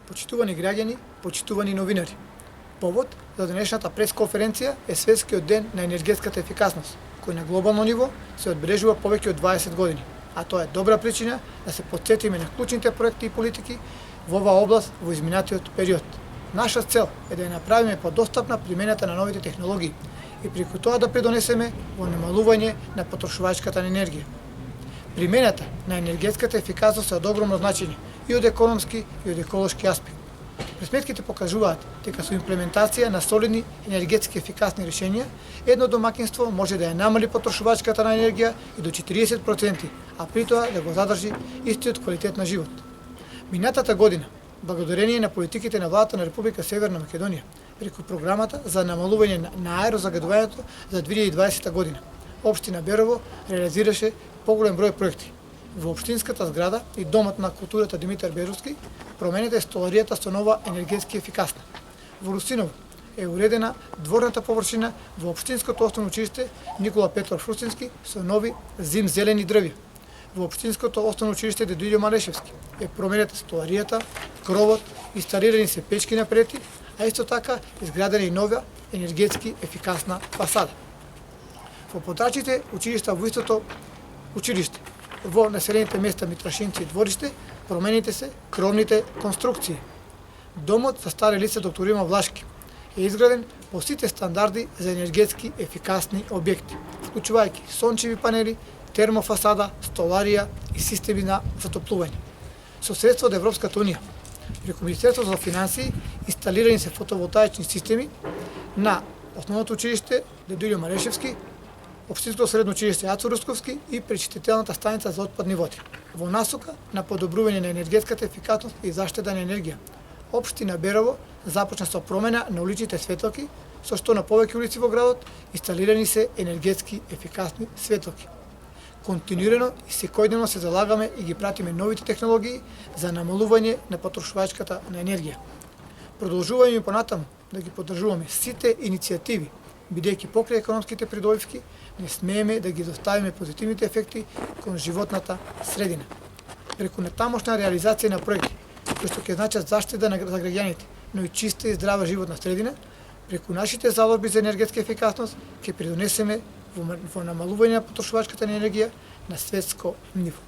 Почитувани граѓани, почитувани новинари. Повод за денешната пресконференција е Светскиот ден на енергетската ефикасност, кој на глобално ниво се одбележува повеќе од 20 години, а тоа е добра причина да се потсетиме на клучните проекти и политики во оваа област во изминатиот период. Наша цел е да ја направиме подостапна примената на новите технологии и преку тоа да придонесеме во намалување на потрошувачката на енергија. Примената на енергетската ефикасност е од огромно значење и од економски и од еколошки аспект. Пресметките покажуваат дека со имплементација на солидни енергетски ефикасни решенија, едно домаќинство може да ја намали потрошувачката на енергија и до 40%, а при тоа да го задржи истиот квалитет на живот. Минатата година, благодарение на политиките на владата на Република Северна Македонија, преку програмата за намалување на аерозагадувањето за 2020 година, општина Берово реализираше поголем број проекти. Во општинската зграда и Домот на културата Димитар Беровски променета е столаријата со нова енергетски ефикасна. Во Русиново е уредена дворната површина во општинското основно училиште Никола Петров Русински со нови зим-зелени дрвја. Во општинското основно училиште Дедојлјо Малешевски е променета столаријата, кровот, инсталирани се печки напрети, а исто така изградена и нова енергетски ефикасна фасада. Во подрачите училишта во истото училиште во населените места Митрашинци и Двориште промените се кровните конструкции. Домот за стари лица доктор Има Влашки е изграден по сите стандарди за енергетски ефикасни објекти, вклучувајќи сончеви панели, термофасада, столарија и системи на затоплување. Со средства од Европската унија, преку Министерството за финансии, инсталирани се фотоволтаични системи на основното училиште Дедојлјо Малешевски, Општинското средно училиште Јацо Русковски и пречистителната станица за отпадни води. Во насока на подобрување на енергетската ефикасност и заштита на енергија, општина Берово започна со промена на уличните светлки, со што на повеќе улици во градот инсталирани се енергетски ефикасни светлки. Континуирано и секојдневно се залагаме и ги пратиме новите технологии за намалување на потрошувачката на енергија. Продолжуваме понатаму да ги поддржуваме сите иницијативи, бидејќи покрај економските придобивки не смееме да ги доставиме позитивните ефекти кон животната средина. Преку натамошна реализација на проекти, кои што ќе значат заштита за граѓаните, но и чиста и здрава животна средина, преку нашите залоби за енергетска ефикасност ќе придонесеме во намалување на потрошувачката на енергија на светско ниво.